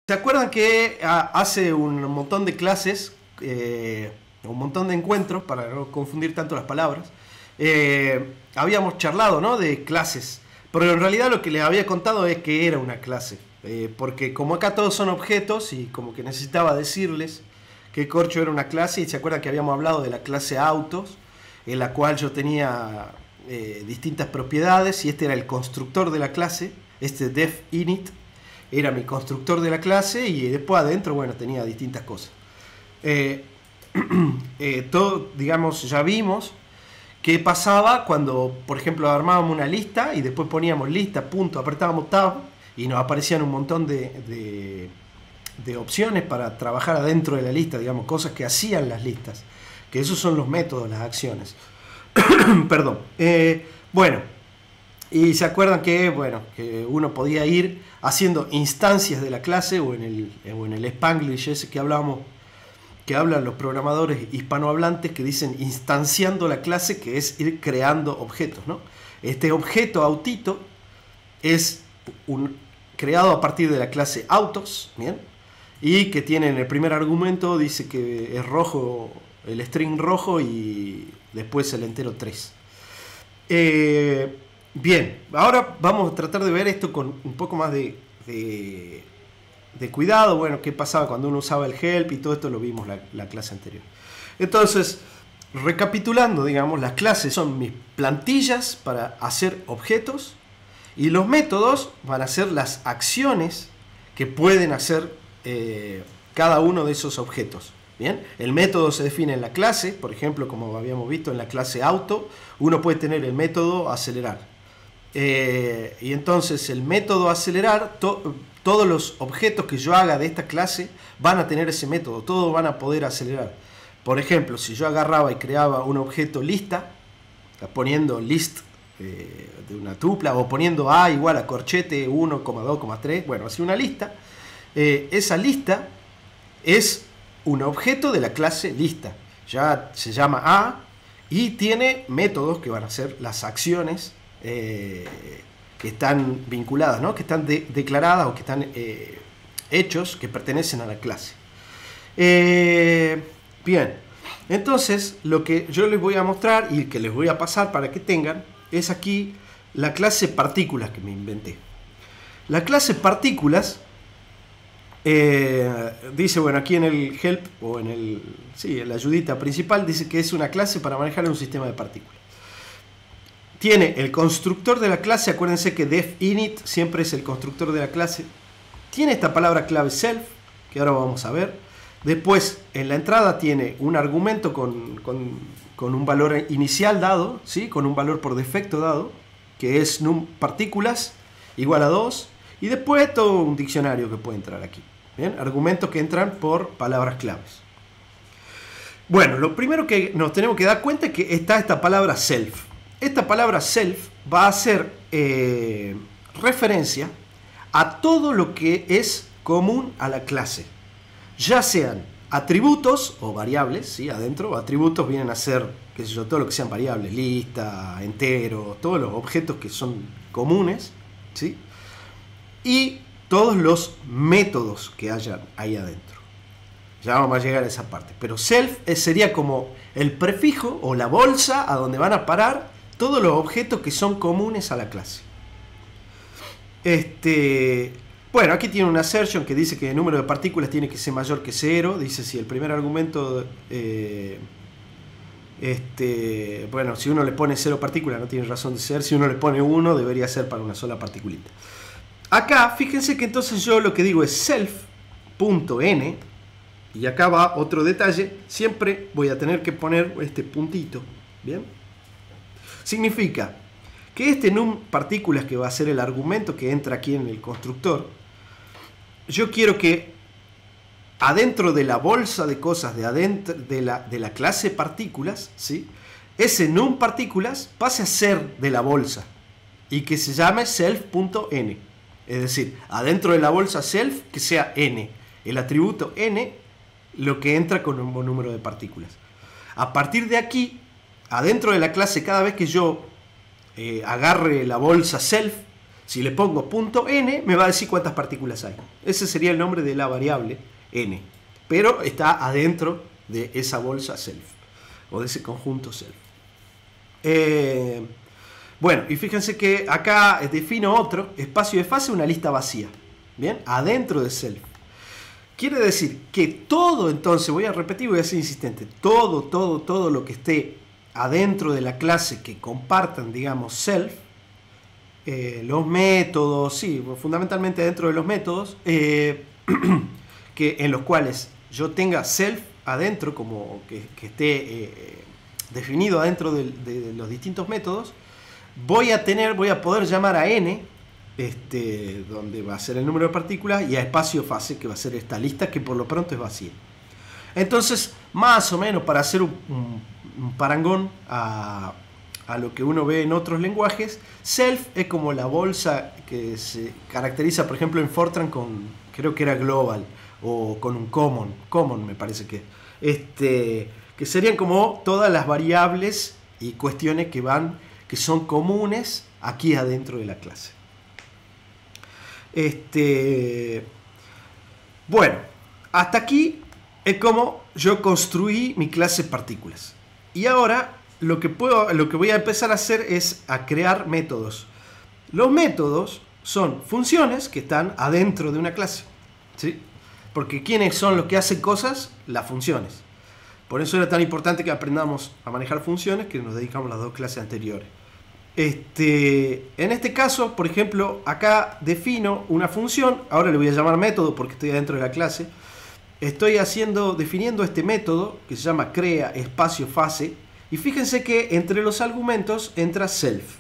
¿Se acuerdan que hace un montón de clases, un montón de encuentros, para no confundir tanto las palabras, habíamos charlado, ¿no?, de clases? Pero en realidad lo que les había contado es que era una clase. Porque como acá todos son objetos y como que necesitaba decirles que corcho era una clase, y se acuerdan que habíamos hablado de la clase autos, en la cual yo tenía distintas propiedades y este era el constructor de la clase, este def init era mi constructor de la clase y después adentro, bueno, tenía distintas cosas. Todo, digamos, ya vimos qué pasaba cuando, por ejemplo, armábamos una lista y después poníamos lista, punto, apretábamos tab y nos aparecían un montón de opciones para trabajar adentro de la lista, digamos, cosas que hacían las listas, que esos son los métodos, las acciones. Perdón. Bueno, y se acuerdan que, bueno, que uno podía ir haciendo instancias de la clase o en el Spanglish ese que hablamos, que hablan los programadores hispanohablantes, que dicen instanciando la clase, que es ir creando objetos, ¿no? Este objeto autito es creado a partir de la clase autos, ¿bien? Y que tiene en el primer argumento, dice que es rojo, el string rojo, y después el entero 3. Bien, ahora vamos a tratar de ver esto con un poco más de cuidado. Bueno, qué pasaba cuando uno usaba el help y todo esto lo vimos la clase anterior. Entonces, recapitulando, digamos, las clases son mis plantillas para hacer objetos y los métodos van a ser las acciones que pueden hacer cada uno de esos objetos. Bien, el método se define en la clase, por ejemplo, como habíamos visto en la clase auto, uno puede tener el método acelerar. Y entonces el método acelerar, todos los objetos que yo haga de esta clase van a tener ese método, todos van a poder acelerar. Por ejemplo, si yo agarraba y creaba un objeto lista, poniendo list de una tupla o poniendo a igual a corchete 1,2,3, bueno, así una lista, esa lista es un objeto de la clase lista, ya se llama a y tiene métodos que van a ser las acciones que están vinculadas, ¿no?, que están declaradas o que están hechos que pertenecen a la clase. Bien, entonces lo que yo les voy a mostrar y que les voy a pasar para que tengan es aquí la clase partículas que me inventé. La clase partículas dice, bueno, aquí en el help o en la ayudita principal dice que es una clase para manejar un sistema de partículas. Tiene el constructor de la clase, acuérdense que def init siempre es el constructor de la clase. Tiene esta palabra clave self, que ahora vamos a ver. Después, en la entrada tiene un argumento con un valor inicial dado, ¿sí?, con un valor por defecto dado, que es num partículas igual a 2. Y después todo un diccionario que puede entrar aquí. ¿Bien? Argumentos que entran por palabras claves. Bueno, lo primero que nos tenemos que dar cuenta es que está esta palabra self. Esta palabra self va a hacer referencia a todo lo que es común a la clase. Ya sean atributos o variables, ¿sí?, adentro. Atributos vienen a ser, qué sé yo, todo lo que sean variables, lista, entero, todos los objetos que son comunes, ¿sí?, y todos los métodos que hayan ahí adentro. Ya vamos a llegar a esa parte. Pero self sería como el prefijo o la bolsa a donde van a parar todos los objetos que son comunes a la clase. Bueno, aquí tiene una assertion que dice que el número de partículas tiene que ser mayor que 0. Dice si el primer argumento, bueno, si uno le pone 0 partículas no tiene razón de ser. Si uno le pone 1 debería ser para una sola partículita. Acá, fíjense que entonces yo lo que digo es self.n, y acá va otro detalle, siempre voy a tener que poner este puntito, ¿bien? Significa que este num partículas, que va a ser el argumento que entra aquí en el constructor, yo quiero que adentro de la bolsa de cosas de adentro de la clase partículas, ¿sí?, ese num partículas pase a ser de la bolsa y que se llame self.n. Es decir, adentro de la bolsa self que sea n, el atributo n, lo que entra con un número de partículas. A partir de aquí, adentro de la clase, cada vez que yo agarre la bolsa self, Si le pongo punto n, me va a decir cuántas partículas hay. Ese sería el nombre de la variable n. Pero está adentro de esa bolsa self, o de ese conjunto self. Bueno, y fíjense que acá defino otro espacio de fase, una lista vacía. Bien, adentro de self. Quiere decir que todo, entonces, voy a repetir, voy a ser insistente, todo lo que esté adentro de la clase que compartan, digamos, self, los métodos, sí, fundamentalmente dentro de los métodos, que en los cuales yo tenga self adentro, como que esté definido adentro de los distintos métodos, voy a poder llamar a n, donde va a ser el número de partículas, y a espacio fase, que va a ser esta lista que por lo pronto es vacía. Entonces, más o menos, para hacer un parangón a lo que uno ve en otros lenguajes, self es como la bolsa que se caracteriza, por ejemplo, en Fortran con, creo que era global, o con un common me parece que serían como todas las variables y cuestiones que son comunes aquí adentro de la clase. Bueno, hasta aquí es como yo construí mi clase partículas. Y ahora lo que voy a empezar a hacer es a crear métodos. Los métodos son funciones que están adentro de una clase, ¿sí? Porque ¿quiénes son los que hacen cosas? Las funciones. Por eso era tan importante que aprendamos a manejar funciones, que nos dedicamos las dos clases anteriores. En este caso, por ejemplo, acá defino una función. Ahora le voy a llamar método porque estoy adentro de la clase. Estoy definiendo este método que se llama crea espacio fase. Y fíjense que entre los argumentos entra self.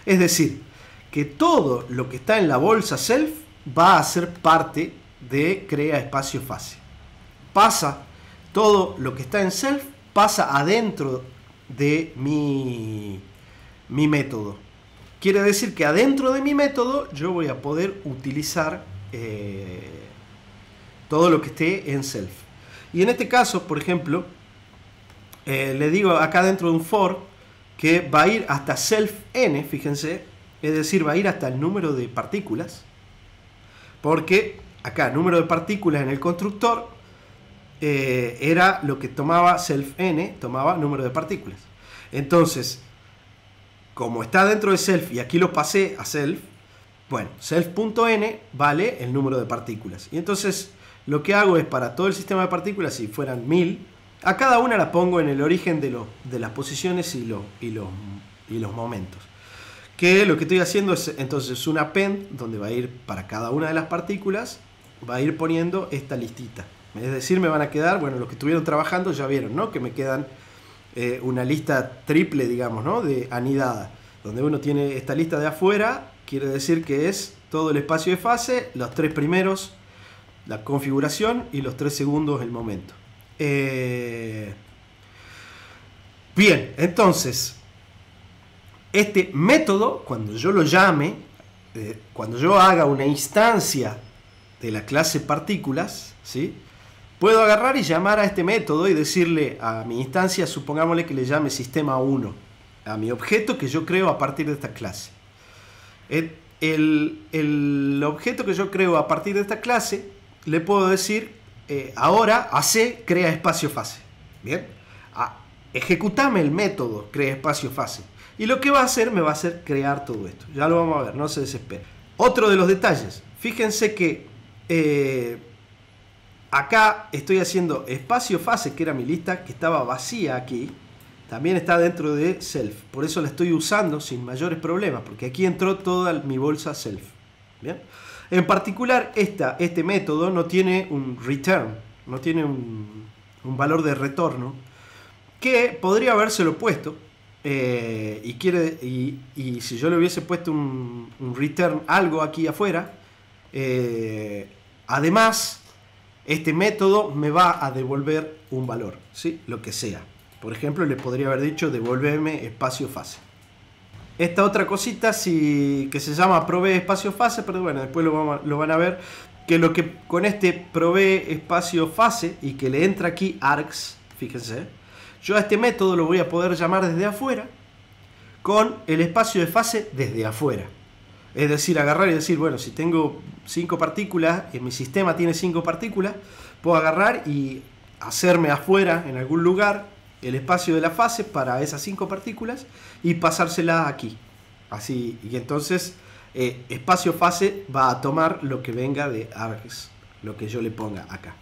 Es decir, que todo lo que está en la bolsa self va a ser parte de crea espacio fase. Todo lo que está en self pasa adentro de mi método. Quiere decir que adentro de mi método yo voy a poder utilizar todo lo que esté en self. Y en este caso, por ejemplo, le digo acá dentro de un for que va a ir hasta self n, fíjense, es decir, va a ir hasta el número de partículas, porque acá número de partículas en el constructor era lo que tomaba self n, tomaba número de partículas. Entonces, como está dentro de self y aquí lo pasé a self, bueno, self.n vale el número de partículas. Y entonces lo que hago es para todo el sistema de partículas, si fueran 1000, a cada una la pongo en el origen de las posiciones y los momentos. Que lo que estoy haciendo es entonces un append donde va a ir para cada una de las partículas, va a ir poniendo esta listita. Es decir, me van a quedar, bueno, los que estuvieron trabajando ya vieron, ¿no? Que me quedan una lista triple, digamos, ¿no? De anidada, donde uno tiene esta lista de afuera, quiere decir que es todo el espacio de fase, los 3 primeros, la configuración, y los 3 segundos, el momento. Bien, entonces, este método, cuando yo lo llame, cuando yo haga una instancia de la clase partículas, ¿sí? Puedo agarrar y llamar a este método y decirle a mi instancia, supongámosle que le llame sistema 1, a mi objeto que yo creo a partir de esta clase. El objeto que yo creo a partir de esta clase, le puedo decir, ahora hace crea espacio fase. Bien, ejecutame el método crea espacio fase. Y lo que va a hacer, me va a hacer crear todo esto. Ya lo vamos a ver, no se desesperen. Otro de los detalles, fíjense que acá estoy haciendo espacio fase, que era mi lista que estaba vacía aquí, también está dentro de self. Por eso la estoy usando sin mayores problemas, porque aquí entró toda mi bolsa self. ¿Bien? En particular, este método no tiene un return, no tiene un valor de retorno, que podría habérselo puesto, y si yo le hubiese puesto un return algo aquí afuera, además, este método me va a devolver un valor, ¿sí? Lo que sea. Por ejemplo, le podría haber dicho devolverme espacio fase. Esta otra cosita que se llama provee espacio fase, pero bueno, después lo van a ver, que lo que con este provee espacio fase y que le entra aquí args, fíjense, yo a este método lo voy a poder llamar desde afuera con el espacio de fase desde afuera. Es decir, agarrar y decir, bueno, si tengo 5 partículas, mi sistema tiene 5 partículas, puedo agarrar y hacerme afuera, en algún lugar, el espacio de la fase para esas 5 partículas y pasárselas aquí. Así, y entonces espacio-fase va a tomar lo que venga de args, lo que yo le ponga acá.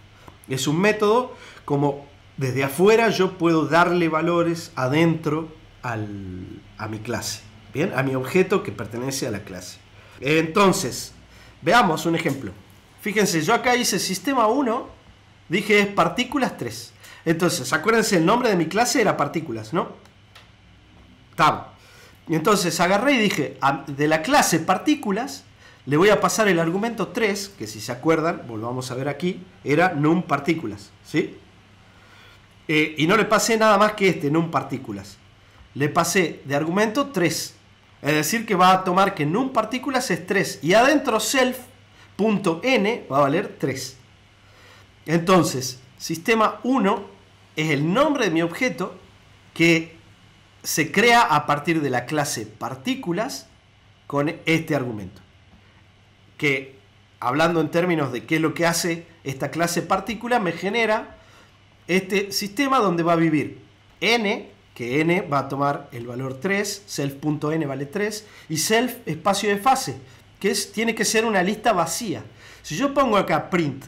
Es un método como desde afuera yo puedo darle valores adentro a mi clase. Bien, a mi objeto que pertenece a la clase. Entonces, veamos un ejemplo. Fíjense, yo acá hice sistema 1, dije es partículas 3. Entonces, acuérdense, el nombre de mi clase era partículas, ¿no? Tab. Y entonces agarré y dije, de la clase partículas, le voy a pasar el argumento 3, que si se acuerdan, volvamos a ver aquí, era num partículas, ¿sí? Y no le pasé nada más que num partículas. Le pasé de argumento 3. Es decir, que va a tomar que num partículas es 3. Y adentro self.n va a valer 3. Entonces, sistema 1 es el nombre de mi objeto que se crea a partir de la clase partículas con este argumento. Que, hablando en términos de qué es lo que hace esta clase partícula, me genera este sistema donde va a vivir n, que n va a tomar el valor 3, self.n vale 3, y self espacio de fase, que tiene que ser una lista vacía. Si yo pongo acá print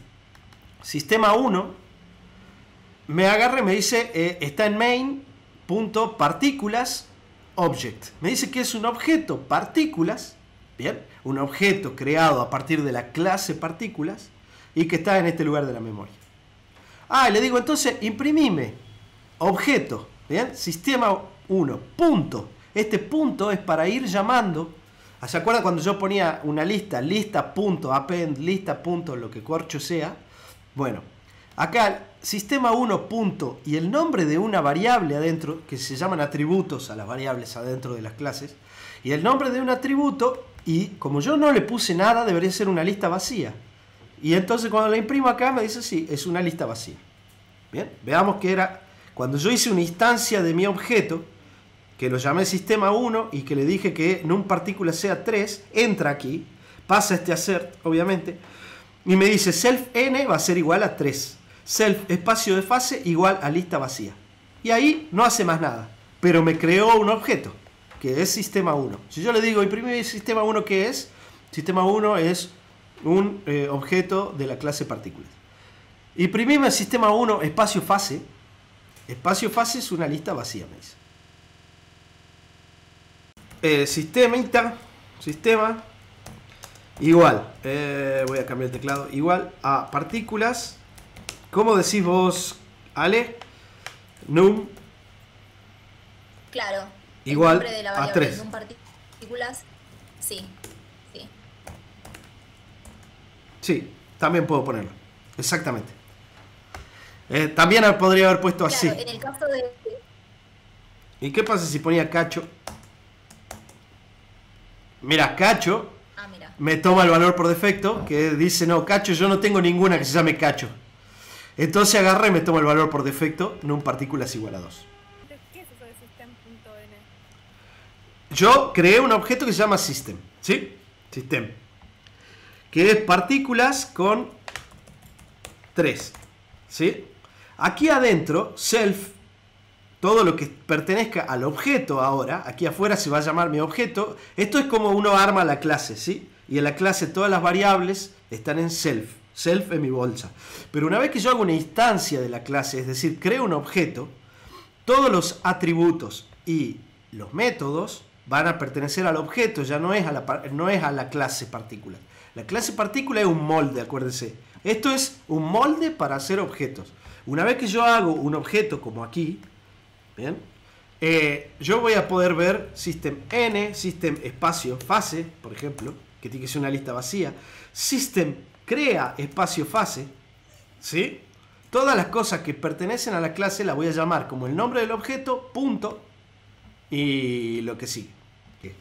sistema 1, me agarra y me dice, está en main.partículas object. Me dice que es un objeto partículas, bien, un objeto creado a partir de la clase partículas y que está en este lugar de la memoria. Ah, y le digo entonces, imprimime objeto, bien, sistema 1, punto. Este punto es para ir llamando. ¿Se acuerdan cuando yo ponía una lista, lista.append, lista. Lo que corcho sea? Bueno, acá sistema 1 punto y el nombre de una variable adentro, que se llaman atributos a las variables adentro de las clases, y el nombre de un atributo, y como yo no le puse nada, debería ser una lista vacía. Y entonces cuando la imprimo acá me dice, sí, es una lista vacía. Bien, veamos que era, cuando yo hice una instancia de mi objeto, que lo llamé sistema 1 y que le dije que num partícula sea 3, entra aquí, pasa este assert, obviamente, y me dice self n va a ser igual a 3. Self espacio de fase igual a lista vacía. Y ahí no hace más nada, pero me creó un objeto, que es sistema 1. Si yo le digo imprimir sistema 1, ¿qué es? Sistema 1 es un objeto de la clase partículas. Imprimime sistema 1 espacio fase. Espacio fase es una lista vacía, me dice. Sistema igual, voy a cambiar el teclado, igual a partículas. ¿Cómo decís vos, Ale? Num. Claro. Igual el nombre de la a variable 3. num partículas. Sí, sí. Sí, también puedo ponerlo. Exactamente. También podría haber puesto así. Claro, en el caso de... ¿Y qué pasa si ponía cacho? Mira, cacho Ah, mira. me toma el valor por defecto, que dice, no, cacho, yo no tengo ninguna que se llame cacho. Entonces agarra y me toma el valor por defecto, num partículas igual a 2. ¿Qué es eso de system.n? Yo creé un objeto que se llama system, ¿sí? System. Que es partículas con 3, ¿sí? Aquí adentro, self, todo lo que pertenezca al objeto ahora, aquí afuera se va a llamar mi objeto. Esto es como uno arma la clase, ¿sí? Y en la clase todas las variables están en self. Self es mi bolsa. Pero una vez que yo hago una instancia de la clase, es decir, creo un objeto, todos los atributos y los métodos van a pertenecer al objeto, ya no es a la clase partícula. La clase partícula es un molde, acuérdense. Esto es un molde para hacer objetos. Una vez que yo hago un objeto como aquí, ¿bien? Yo voy a poder ver system n, system espacio fase, por ejemplo, que tiene que ser una lista vacía. System crea espacio fase, ¿sí? Todas las cosas que pertenecen a la clase las voy a llamar como el nombre del objeto, punto, y lo que sigue.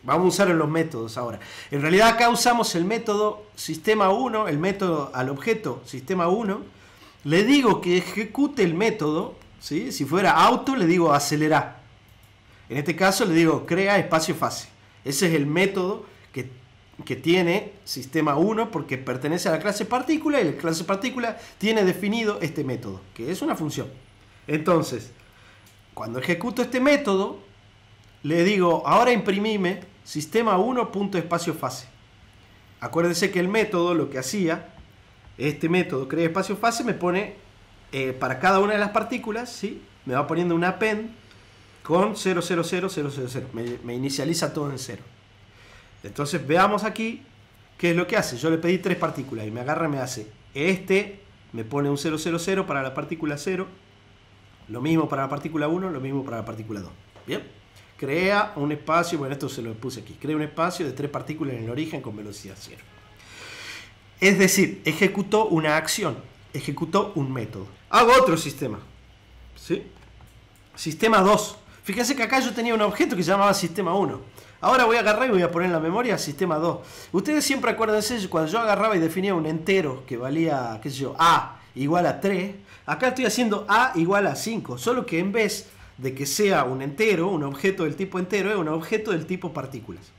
Vamos a usar en los métodos ahora. En realidad acá usamos el método sistema 1, el método al objeto sistema 1. Le digo que ejecute el método, ¿sí? Si fuera auto le digo acelerar. En este caso le digo crea espacio fase. Ese es el método que que tiene sistema 1 porque pertenece a la clase partícula y la clase partícula tiene definido este método, que es una función. Entonces, cuando ejecuto este método, le digo, ahora imprimime sistema 1.espacio fase. Acuérdense que el método lo que hacía, este método crea espacio fase, me pone para cada una de las partículas, ¿sí? Me va poniendo un append con 000,000. Me inicializa todo en 0. Entonces veamos aquí qué es lo que hace. Yo le pedí 3 partículas y me agarra y me hace me pone un 000 para la partícula 0, lo mismo para la partícula 1, lo mismo para la partícula 2. Bien, crea un espacio, bueno, esto se lo puse aquí, crea un espacio de 3 partículas en el origen con velocidad 0. Es decir, ejecutó una acción, ejecutó un método. Hago otro sistema, ¿sí? Sistema 2. Fíjense que acá yo tenía un objeto que se llamaba sistema 1. Ahora voy a agarrar y voy a poner en la memoria sistema 2. Ustedes siempre acuérdense, cuando yo agarraba y definía un entero que valía, qué sé yo, a igual a 3, acá estoy haciendo a igual a 5, solo que en vez de que sea un entero, un objeto del tipo entero, es un objeto del tipo partículas.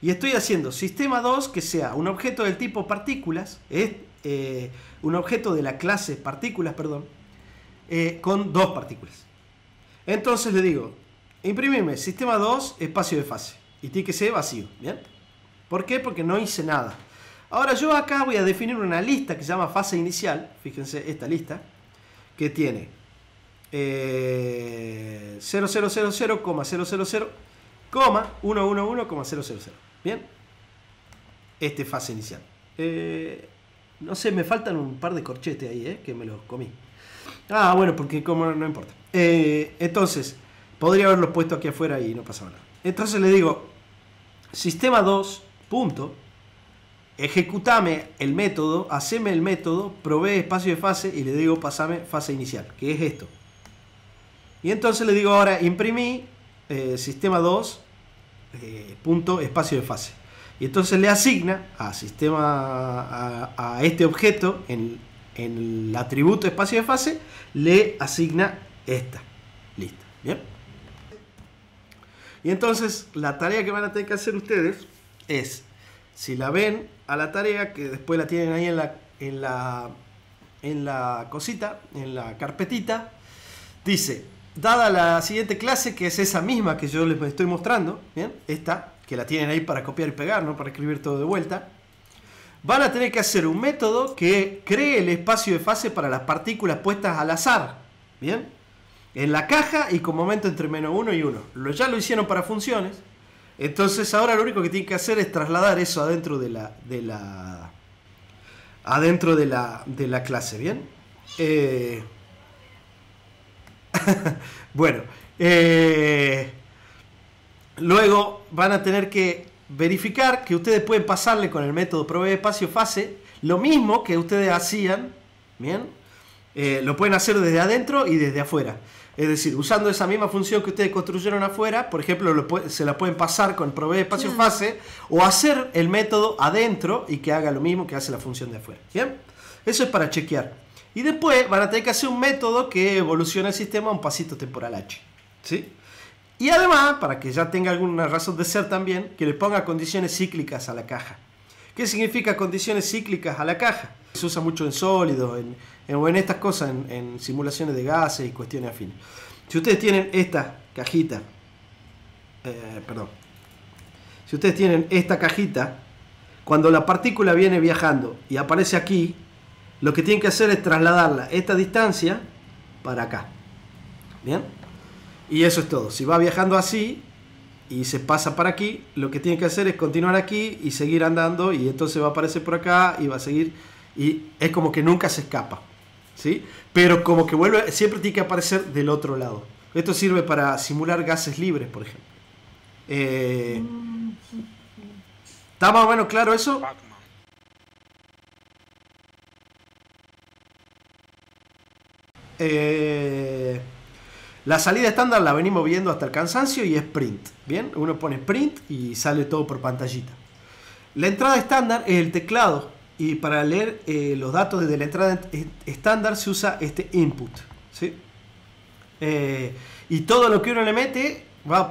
Y estoy haciendo sistema 2 que sea un objeto del tipo partículas, un objeto de la clase partículas, perdón, con 2 partículas. Entonces le digo, imprimime sistema 2 espacio de fase y tiene que ser vacío, ¿bien? ¿Por qué? Porque no hice nada. Ahora yo acá voy a definir una lista que se llama fase inicial, fíjense esta lista, que tiene 0000,000,111,000, ¿bien? Este es fase inicial. No sé, me faltan un par de corchetes ahí, que me los comí. Ah, bueno, porque como no importa. Entonces, podría haberlos puesto aquí afuera y no pasaba nada. Entonces le digo, sistema 2, punto, ejecutame el método, haceme el método, provee espacio de fase y le digo, pasame fase inicial, que es esto. Y entonces le digo ahora, imprimí sistema 2, punto, espacio de fase. Y entonces le asigna a este objeto en el atributo espacio de fase, le asigna esta lista. ¿Bien? Y entonces la tarea que van a tener que hacer ustedes es, si la ven a la tarea, que después la tienen ahí en la cosita, en la carpetita, dice, dada la siguiente clase, que es esa misma que yo les estoy mostrando, ¿bien? Esta, que la tienen ahí para copiar y pegar, no para escribir todo de vuelta, van a tener que hacer un método que cree el espacio de fase para las partículas puestas al azar, ¿bien? En la caja y con momento entre -1 y 1. Ya lo hicieron para funciones. Entonces ahora lo único que tienen que hacer es trasladar eso adentro de la clase, ¿bien? Bueno, luego van a tener que verificar que ustedes pueden pasarle con el método provee espacio fase lo mismo que ustedes hacían, ¿bien? Lo pueden hacer desde adentro y desde afuera. Es decir, usando esa misma función que ustedes construyeron afuera, por ejemplo, se la pueden pasar con provee espacio fase o hacer el método adentro y que haga lo mismo que hace la función de afuera. ¿Bien? Eso es para chequear. Y después van a tener que hacer un método que evolucione el sistema a un pasito temporal h. ¿Sí? Y además, para que ya tenga alguna razón de ser también, que le ponga condiciones cíclicas a la caja. ¿Qué significa condiciones cíclicas a la caja? Se usa mucho en sólidos, en estas cosas, en simulaciones de gases y cuestiones afines. Si ustedes tienen esta cajita, si ustedes tienen esta cajita, cuando la partícula viene viajando y aparece aquí, lo que tienen que hacer es trasladarla esta distancia para acá. ¿Bien? Y eso es todo. Si va viajando así y se pasa para aquí, lo que tienen que hacer es continuar aquí y seguir andando, y entonces va a aparecer por acá y va a seguir, y es como que nunca se escapa, ¿sí? Pero como que vuelve, siempre tiene que aparecer del otro lado. Esto sirve para simular gases libres, por ejemplo. ¿Está más o menos claro eso? La salida estándar la venimos viendo hasta el cansancio y es print. Bien, uno pone print y sale todo por pantallita. La entrada estándar es el teclado, y para leer los datos desde la entrada estándar se usa este input, ¿sí? Y todo lo que uno le mete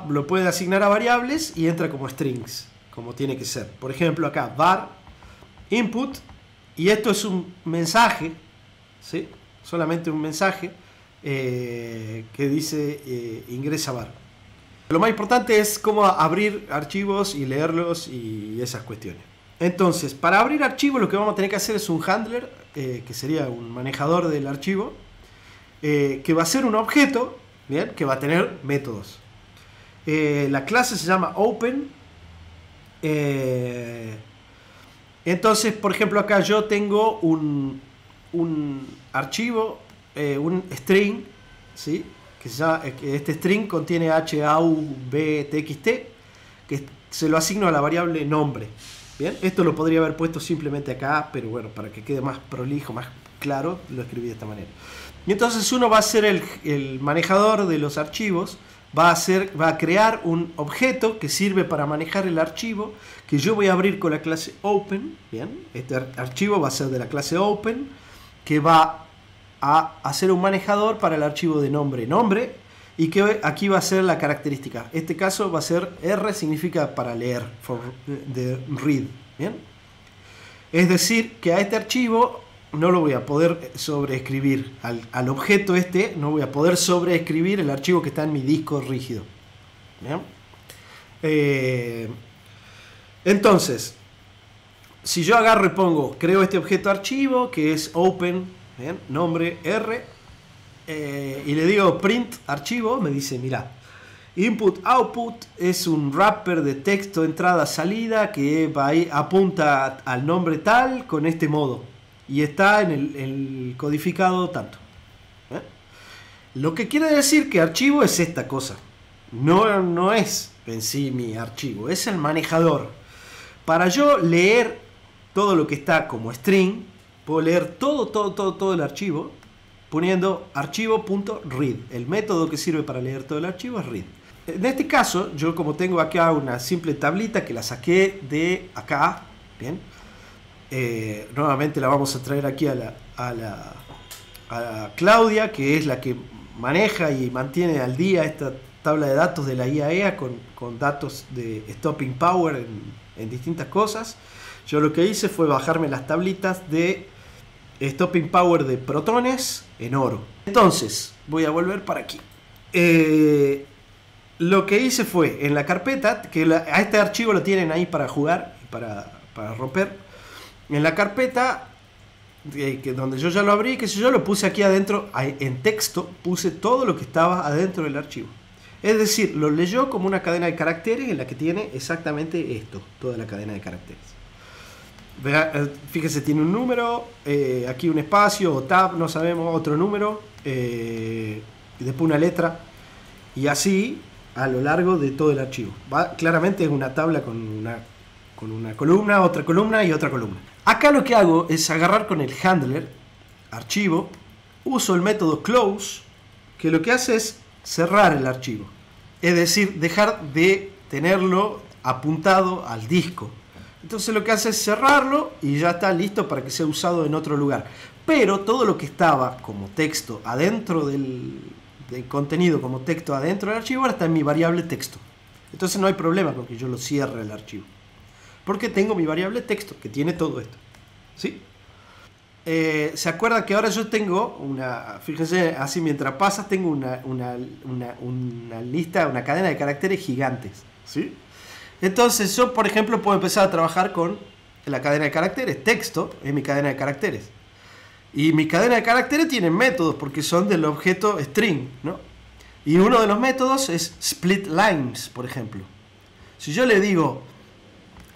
lo puede asignar a variables y entra como strings. como tiene que ser. Por ejemplo, acá var input, y esto es un mensaje, ¿sí? Solamente un mensaje que dice ingresa var. Lo más importante es cómo abrir archivos y leerlos y esas cuestiones. Entonces, para abrir archivos lo que vamos a tener que hacer es un handler, que sería un manejador del archivo, que va a ser un objeto, ¿bien? Que va a tener métodos. La clase se llama open. Entonces, por ejemplo, acá yo tengo un archivo, un string, ¿sí? Que este string contiene HAUBTXT, que se lo asigno a la variable nombre. Bien, esto lo podría haber puesto simplemente acá, pero bueno, para que quede más prolijo, más claro, lo escribí de esta manera. Y entonces uno va a ser el manejador de los archivos, va a crear un objeto que sirve para manejar el archivo, que yo voy a abrir con la clase open. Bien, este archivo va a ser de la clase open, que va a hacer un manejador para el archivo de nombre, y que aquí va a ser la característica. Este caso va a ser R, significa para leer, de read. ¿Bien? Es decir, que a este archivo no lo voy a poder sobreescribir. Al objeto este no voy a poder sobreescribir el archivo que está en mi disco rígido. ¿Bien? Entonces, si yo agarro y pongo, creo este objeto archivo que es open, ¿bien? Nombre R, y le digo print archivo, me dice, mira, input output es un wrapper de texto entrada salida que va ahí, apunta al nombre tal con este modo y está en el codificado tanto. Lo que quiere decir que archivo es esta cosa, no es en sí mi archivo, es el manejador. Para yo leer todo lo que está como string, puedo leer todo el archivo poniendo archivo.read. El método que sirve para leer todo el archivo es read. En este caso, yo como tengo acá una simple tablita que la saqué de acá, bien, nuevamente la vamos a traer aquí a la Claudia, que es la que maneja y mantiene al día esta tabla de datos de la IAEA con datos de stopping power en distintas cosas. Yo lo que hice fue bajarme las tablitas de stopping power de protones en oro. Entonces, voy a volver para aquí. Lo que hice fue, en la carpeta, que a este archivo lo tienen ahí para jugar, para romper. En la carpeta, donde yo ya lo abrí, que yo lo puse aquí adentro, en texto, puse todo lo que estaba adentro del archivo. Es decir, lo leyó como una cadena de caracteres en la que tiene exactamente esto, toda la cadena de caracteres. Fíjese, tiene un número, aquí un espacio o tab, no sabemos, otro número, y después una letra, y así a lo largo de todo el archivo. Claramente es una tabla con una columna, otra columna y otra columna. Acá lo que hago es agarrar con el handler, archivo, uso el método close, que lo que hace es cerrar el archivo, es decir, dejar de tenerlo apuntado al disco. Entonces lo que hace es cerrarlo y ya está listo para que sea usado en otro lugar. Pero todo lo que estaba como texto adentro del contenido, como texto adentro del archivo, ahora está en mi variable texto. Entonces no hay problema con que yo lo cierre el archivo, porque tengo mi variable texto que tiene todo esto. ¿Sí? ¿Se acuerdan que ahora yo tengo fíjense, así mientras pasa, tengo una lista, una cadena de caracteres gigantes? ¿Sí? Entonces yo, por ejemplo, puedo empezar a trabajar con la cadena de caracteres. Texto es mi cadena de caracteres. Y mi cadena de caracteres tiene métodos porque son del objeto string, ¿no? Y uno de los métodos es split lines, por ejemplo. Si yo le digo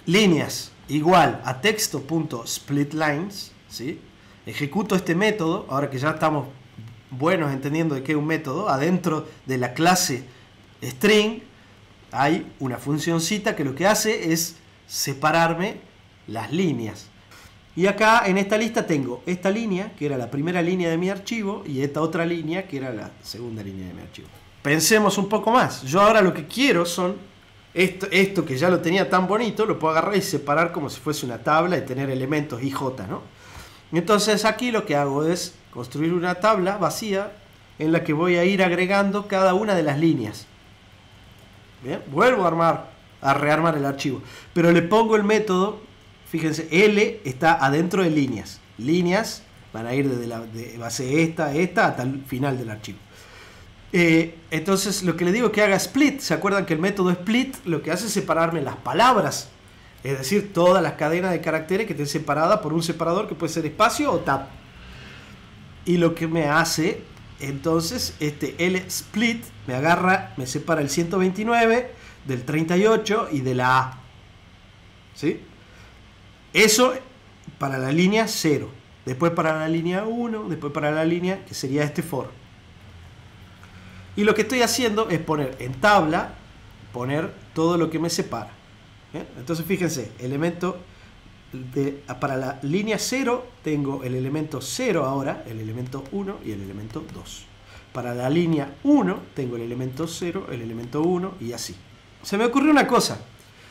líneas igual a texto.splitlines, ¿sí? Ejecuto este método, ahora que ya estamos buenos entendiendo de qué es un método, adentro de la clase string hay una funcioncita que lo que hace es separarme las líneas. Y acá en esta lista tengo esta línea, que era la primera línea de mi archivo, y esta otra línea, que era la segunda línea de mi archivo. Pensemos un poco más. Yo ahora lo que quiero son esto que ya lo tenía tan bonito, lo puedo agarrar y separar como si fuese una tabla y tener elementos IJ, ¿no? Entonces aquí lo que hago es construir una tabla vacía en la que voy a ir agregando cada una de las líneas. Bien, vuelvo a armar a rearmar el archivo. Pero le pongo el método, fíjense, L está adentro de líneas. Líneas van a ir desde la de base esta hasta el final del archivo. Entonces lo que le digo es que haga split. ¿Se acuerdan que el método split lo que hace es separarme las palabras? Es decir, todas las cadenas de caracteres que estén separadas por un separador que puede ser espacio o tab. Y lo que me hace, entonces, este L-split me agarra, me separa el 129 del 38 y de la A. ¿Sí? Eso para la línea 0. Después para la línea 1, después para la línea que sería este for. Y lo que estoy haciendo es poner en tabla, poner todo lo que me separa. ¿Bien? Entonces fíjense, elemento para la línea 0 tengo el elemento 0 ahora, el elemento 1 y el elemento 2. Para la línea 1 tengo el elemento 0, el elemento 1 y así. Se me ocurrió una cosa.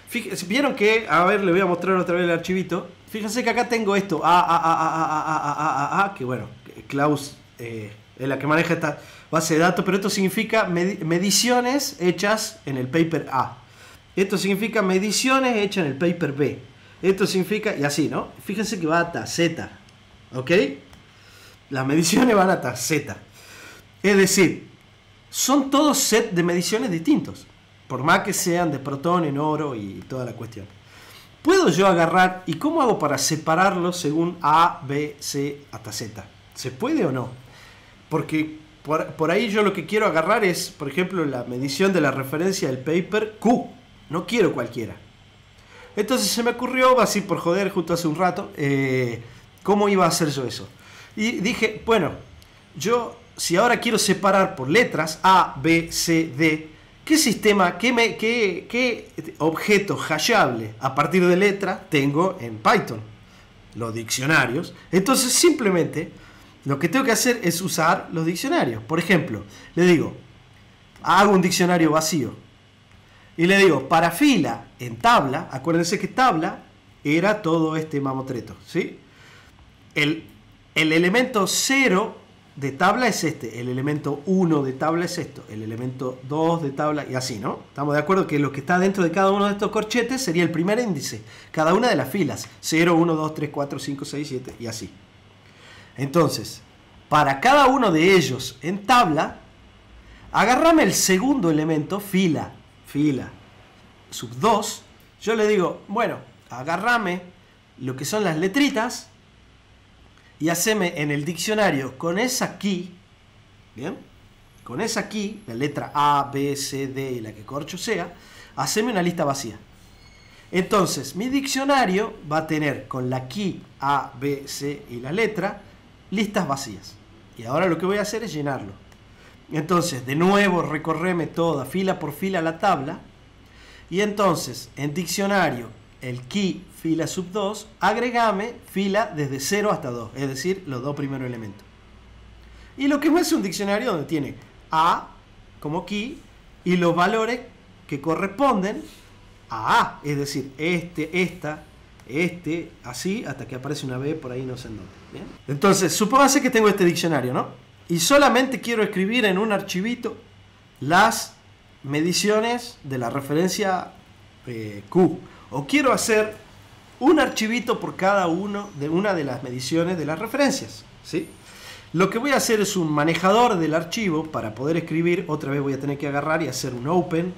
Fíjense, vieron que, a ver, le voy a mostrar otra vez el archivito. Fíjense que acá tengo esto, que bueno, Klaus es la que maneja esta base de datos, pero esto significa mediciones hechas en el paper A. Esto significa mediciones hechas en el paper B. Esto significa, y así, ¿no? Fíjense que va hasta Z, ¿ok? Las mediciones van hasta Z. Es decir, son todos set de mediciones distintos, por más que sean de protón, en oro y toda la cuestión. ¿Puedo yo agarrar, y cómo hago para separarlos según A, B, C hasta Z? ¿Se puede o no? Porque por ahí yo lo que quiero agarrar es, por ejemplo, la medición de la referencia del paper Q. No quiero cualquiera. Entonces se me ocurrió, así por joder, justo hace un rato, cómo iba a hacer yo eso. Y dije, bueno, yo si ahora quiero separar por letras A, B, C, D, ¿qué sistema, qué objeto hashable a partir de letras tengo en Python? Los diccionarios. Entonces simplemente lo que tengo que hacer es usar los diccionarios. Por ejemplo, le digo, hago un diccionario vacío. Y le digo, para fila en tabla, acuérdense que tabla era todo este mamotreto, ¿sí? El elemento 0 de tabla es este, el elemento 1 de tabla es esto, el elemento 2 de tabla y así, ¿no? Estamos de acuerdo que lo que está dentro de cada uno de estos corchetes sería el primer índice, cada una de las filas, 0, 1, 2, 3, 4, 5, 6, 7 y así. Entonces, para cada uno de ellos en tabla, agárrame el segundo elemento, fila sub 2, yo le digo, bueno, agárrame lo que son las letritas y haceme en el diccionario con esa key, ¿bien? Con esa key, la letra A, B, C, D y la que corcho sea, haceme una lista vacía. Entonces, mi diccionario va a tener con la key A, B, C y la letra, listas vacías. Y ahora lo que voy a hacer es llenarlo. Entonces, de nuevo, recorreme toda, fila por fila la tabla. Y entonces, en diccionario, el key fila sub 2, agregame fila desde 0 hasta 2, es decir, los dos primeros elementos. Y lo que me hace un diccionario donde tiene A como key y los valores que corresponden a A, es decir, así, hasta que aparece una B por ahí no sé en dónde. ¿Bien? Entonces, supóngase que tengo este diccionario, ¿no? Y solamente quiero escribir en un archivito las mediciones de la referencia Q. O quiero hacer un archivito por cada una de las mediciones de las referencias, ¿sí? Lo que voy a hacer es un manejador del archivo para poder escribir. Otra vez voy a tener que agarrar y hacer un open.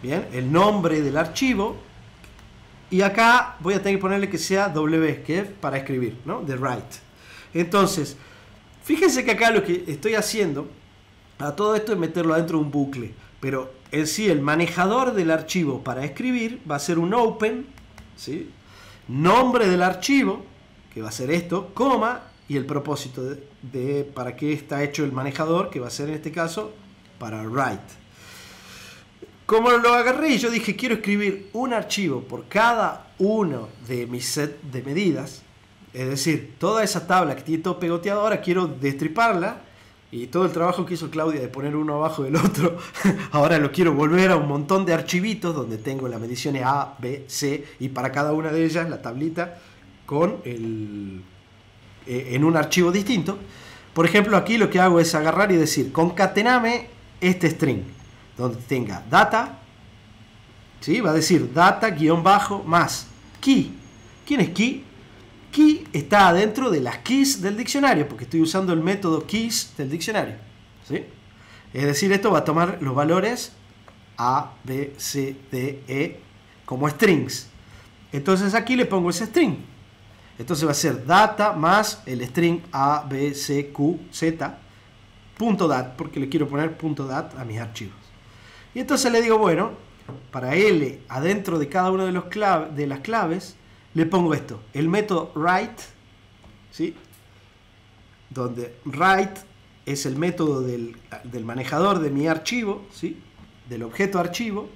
Bien, el nombre del archivo. Y acá voy a tener que ponerle que sea W, que es para escribir, ¿no? De write. Entonces, fíjense que acá lo que estoy haciendo a todo esto es meterlo adentro de un bucle. Pero en sí el manejador del archivo para escribir va a ser un open, ¿sí? Nombre del archivo, que va a ser esto, coma, y el propósito de para qué está hecho el manejador, que va a ser en este caso para write. Como lo agarré y yo dije quiero escribir un archivo por cada uno de mis set de medidas, es decir, toda esa tabla que tiene todo pegoteado, ahora quiero destriparla. Y todo el trabajo que hizo Claudia de poner uno abajo del otro, ahora lo quiero volver a un montón de archivitos donde tengo las mediciones A, B, C y para cada una de ellas la tablita con en un archivo distinto. Por ejemplo, aquí lo que hago es agarrar y decir concatename este string donde tenga data, ¿Sí? Va a decir data guión bajo más key. ¿Quién es key? Key está adentro de las keys del diccionario, porque estoy usando el método keys del diccionario. ¿Sí? Es decir, esto va a tomar los valores A, B, C, D, E como strings. Entonces aquí le pongo ese string. Entonces va a ser data más el string A, B, C, Q, Z, punto .dat, porque le quiero poner punto .dat a mis archivos. Y entonces le digo, bueno, para L, adentro de cada una de las claves, le pongo esto, el método write, ¿sí? Donde write es el método del manejador de mi archivo, ¿sí? Del objeto archivo,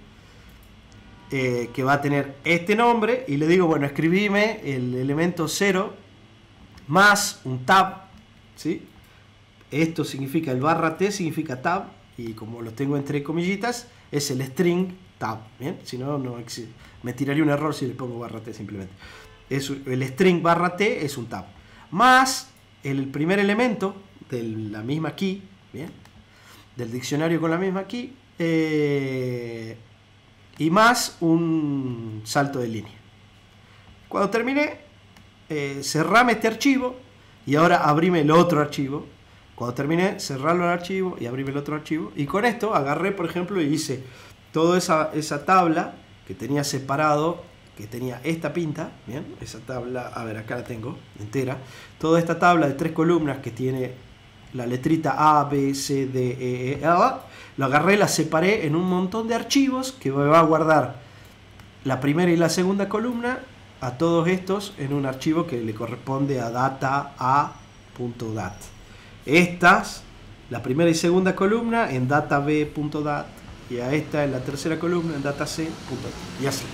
que va a tener este nombre, y le digo, bueno, escribime el elemento 0 más un tab, ¿sí? Esto significa, el barra T significa tab, y como lo tengo entre comillitas, es el string tab, ¿bien? Si no, me tiraría un error si le pongo barra T simplemente. El string barra T es un tab. Más el primer elemento de la misma key, ¿bien? Del diccionario con la misma key, y más un salto de línea. Cuando terminé, cerrame este archivo y ahora abrime el otro archivo. Cuando terminé, cerrarlo el archivo y abrime el otro archivo. Y con esto agarré, por ejemplo, y hice toda esa tabla que tenía separado, que tenía esta pinta, ¿bien? Esa tabla, a ver, acá la tengo, entera. Toda esta tabla de 3 columnas que tiene la letrita A, B, C, D, E, L, lo agarré, la separé en un montón de archivos que me va a guardar la primera y la segunda columna a todos estos en un archivo que le corresponde a data a.dat. Estas, la primera y segunda columna en data b.dat, y a esta en la tercera columna en data c.dat, y así.